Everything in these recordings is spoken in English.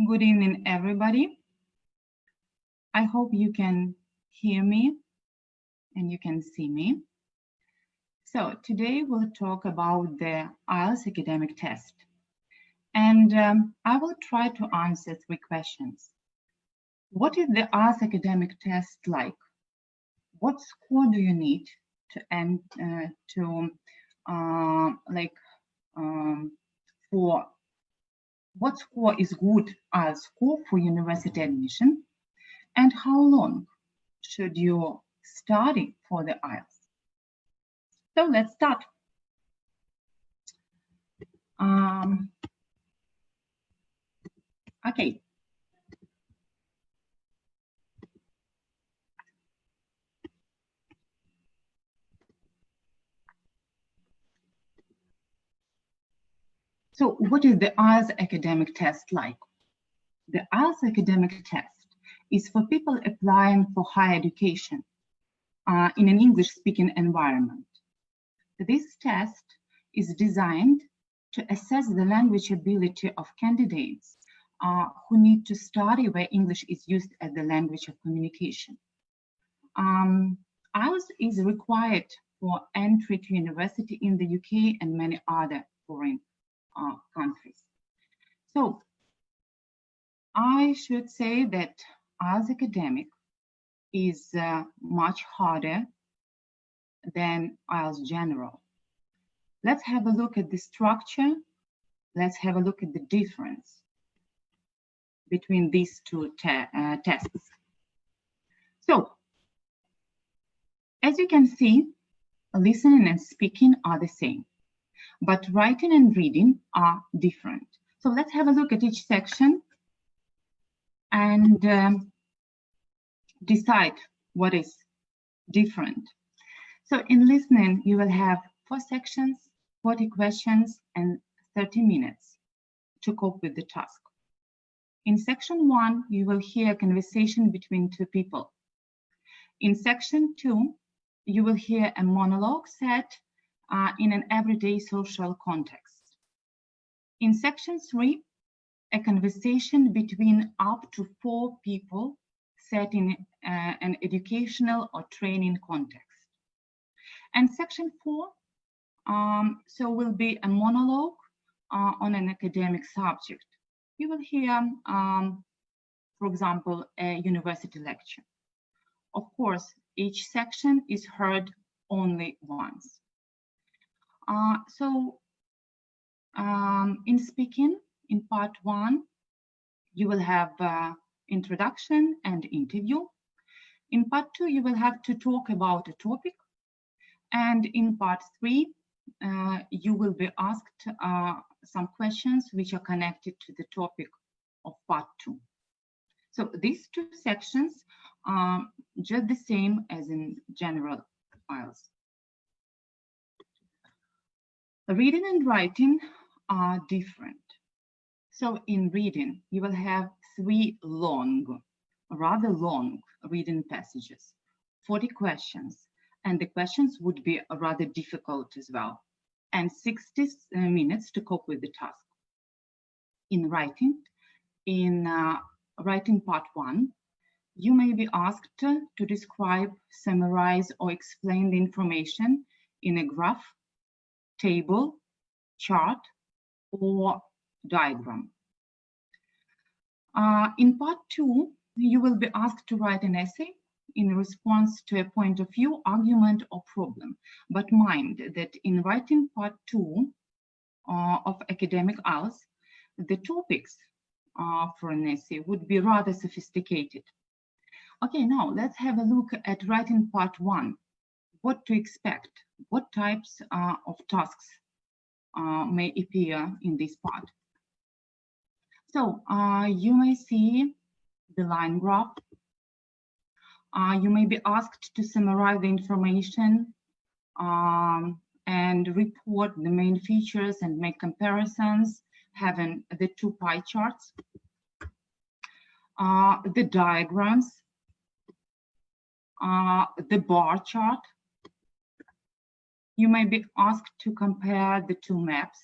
Good evening, everybody. I hope you can hear me and you can see me. So today we'll talk about the IELTS academic test. And I will try to answer 3 questions. What is the IELTS academic test like? What score do you need for what score is good IELTS score for university admission? And how long should you study for the IELTS? So let's start. Okay. So what is the IELTS academic test like? The IELTS academic test is for people applying for higher education in an English-speaking environment. This test is designed to assess the language ability of candidates who need to study where English is used as the language of communication. IELTS is required for entry to university in the UK and many other foreign countries. So I should say that IELTS academic is much harder than IELTS general. Let's have a look at the structure. Let's have a look at the difference between these two tests. So, as you can see, listening and speaking are the same, but writing and reading are different. So let's have a look at each section and decide what is different. So in listening, you will have 4 sections, 40 questions, and 30 minutes to cope with the task. In section 1, you will hear a conversation between 2 people. In section 2, you will hear a monologue set in an everyday social context. In section 3, a conversation between up to 4 people set in an educational or training context. And section 4, so will be a monologue on an academic subject. You will hear, for example, a university lecture. Of course, each section is heard only once. In speaking, in part 1, you will have introduction and interview. In part 2, you will have to talk about a topic. And in part 3, you will be asked some questions which are connected to the topic of part 2. So these 2 sections are just the same as in general IELTS. Reading and writing are different. So in reading, you will have 3 rather long reading passages, 40 questions, and the questions would be rather difficult as well, and 60 minutes to cope with the task. In writing part 1, you may be asked to describe, summarize, or explain the information in a graph, table, chart, or diagram. In part 2, you will be asked to write an essay in response to a point of view, argument, or problem. But mind that in writing part 2 of academic IELTS, the topics for an essay would be rather sophisticated. Okay, now let's have a look at writing part 1. What to expect? What types of tasks may appear in this part? So you may see the line graph. You may be asked to summarize the information and report the main features and make comparisons, having the 2 pie charts, the diagrams, the bar chart. You may be asked to compare the 2 maps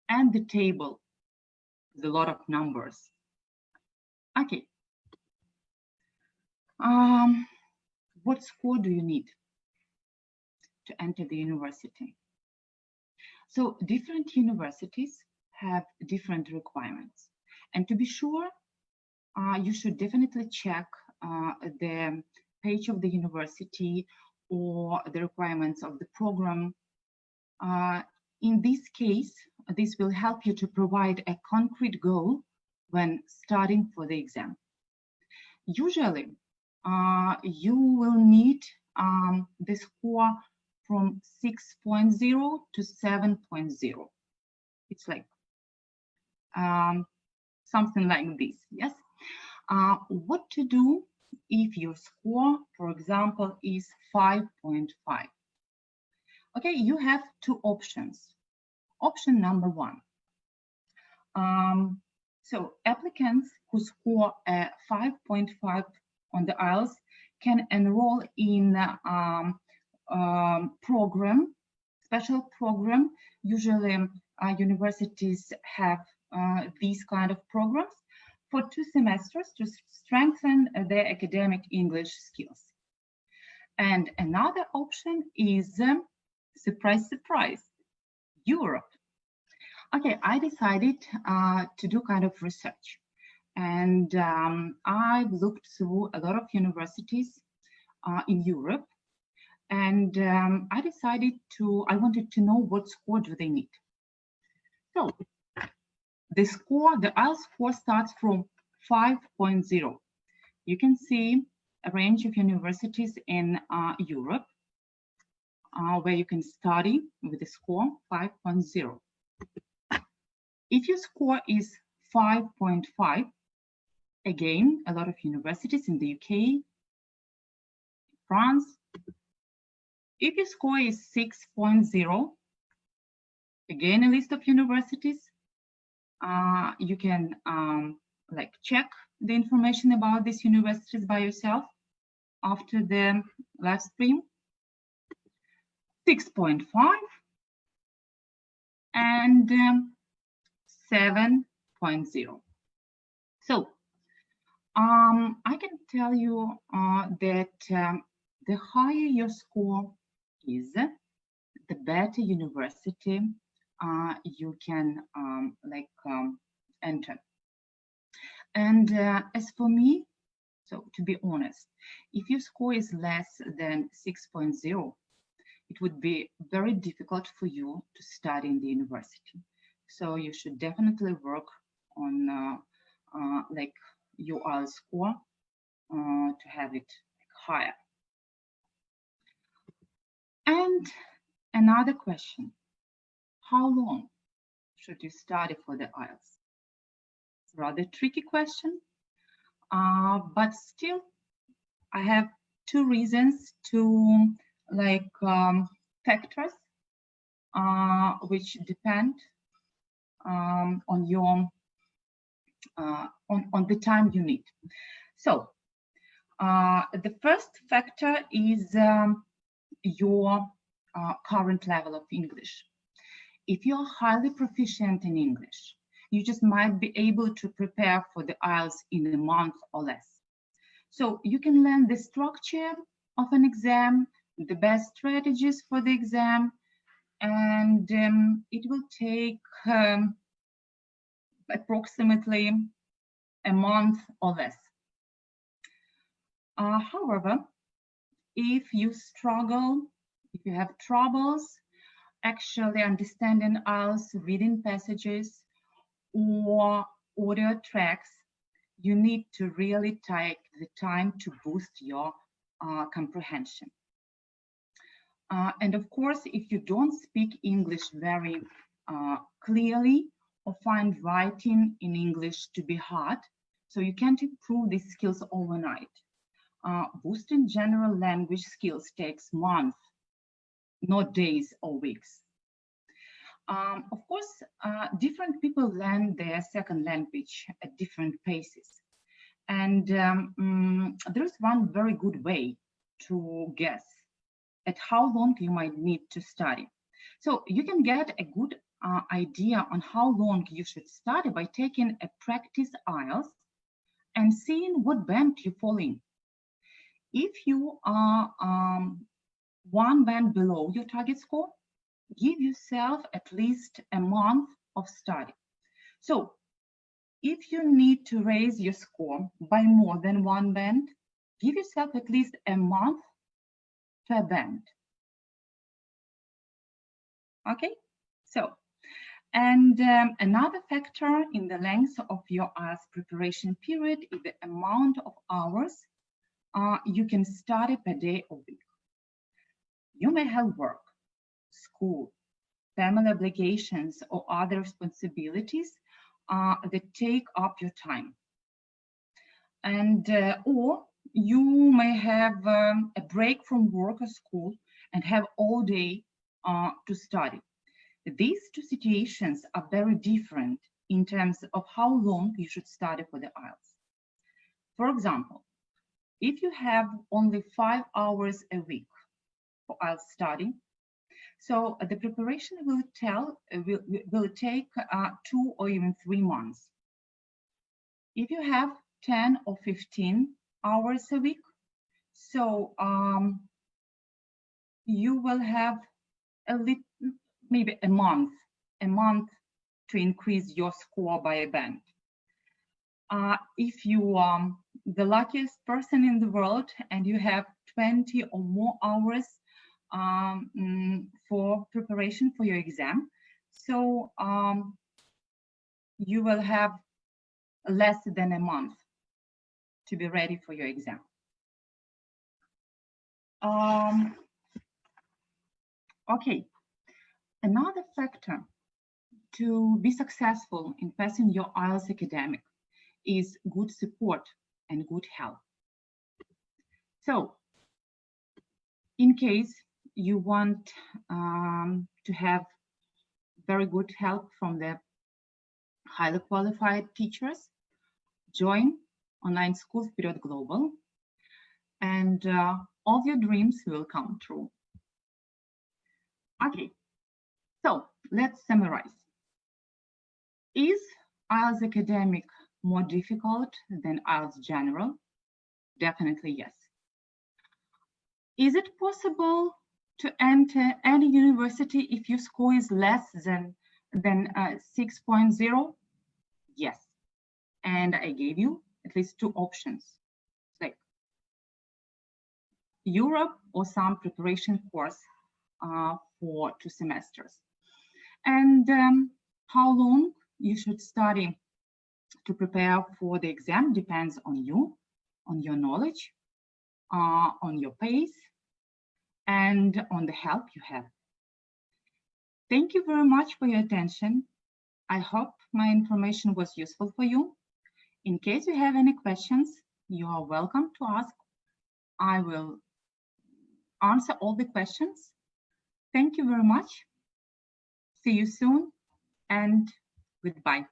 and the table with a lot of numbers. Okay. What score do you need to enter the university? So different universities have different requirements. And to be sure, you should definitely check the page of the university or the requirements of the program. In this case, this will help you to provide a concrete goal when studying for the exam. Usually, you will need the score from 6.0 to 7.0. It's like something like this, yes? What to do if your score, for example, is 5.5? Okay, you have two options. Option number one. So applicants who score a 5.5 on the IELTS can enroll in program, special program. Usually universities have these kind of programs for 2 semesters to strengthen their academic English skills. And another option is, surprise, surprise, Europe. Okay, I decided to do kind of research, and I looked through a lot of universities in Europe, and I decided I wanted to know what score do they need. So the score, the IELTS score starts from 5.0. You can see a range of universities in Europe where you can study with the score 5.0. If your score is 5.5, again, a lot of universities in the UK, France. If your score is 6.0, again, a list of universities. You can like check the information about these universities by yourself after the live stream. 6.5 and 7.0. So I can tell you that the higher your score is, the better university you can enter. And as for me, so to be honest, if your score is less than 6.0, it would be very difficult for you to study in the university. So you should definitely work on like your IELTS score to have it higher. And another question, how long should you study for the IELTS? Rather tricky question, but still I have 2 reasons to factors which depend on your on the time you need. So the first factor is your current level of English. If you're highly proficient in English, you just might be able to prepare for the IELTS in a month or less. So you can learn the structure of an exam, the best strategies for the exam, and it will take approximately a month or less. However, if you struggle, if you have troubles actually understanding IELTS, reading passages or audio tracks, you need to really take the time to boost your comprehension. And of course, if you don't speak English very clearly or find writing in English to be hard, so you can't improve these skills overnight. Boosting general language skills takes months, not days or weeks. Of course, different people learn their second language at different paces. And there is one very good way to guess at how long you might need to study. So you can get a good idea on how long you should study by taking a practice IELTS and seeing what band you fall in. If you are one band below your target score, give yourself at least a month of study. So if you need to raise your score by more than one band, give yourself at least a month per band. Okay, so, and another factor in the length of your IELTS preparation period is the amount of hours you can study per day or week. You may have work, school, family obligations, or other responsibilities that take up your time. And or you may have a break from work or school and have all day to study. These two situations are very different in terms of how long you should study for the IELTS. For example, if you have only 5 hours a week for IELTS study, so the preparation will take 2 or even 3 months. If you have 10 or 15 hours a week, so you will have maybe a month to increase your score by a band. If you are the luckiest person in the world and you have 20 or more hours for preparation for your exam, so you will have less than a month to be ready for your exam. Okay, another factor to be successful in passing your IELTS academic is good support and good health. So, in case you want to have very good help from the highly qualified teachers, join online school Vперед Global, and all your dreams will come true. Okay, so let's summarize. Is IELTS academic more difficult than IELTS general? Definitely yes. Is it possible to enter any university if your score is less than 6.0? Yes. And I gave you at least 2 options, like Europe or some preparation course for 2 semesters. And how long you should study to prepare for the exam depends on you, on your knowledge, on your pace, and on the help you have. Thank you very much for your attention. I hope my information was useful for you. In case you have any questions, you are welcome to ask. I will answer all the questions. Thank you very much. See you soon and goodbye.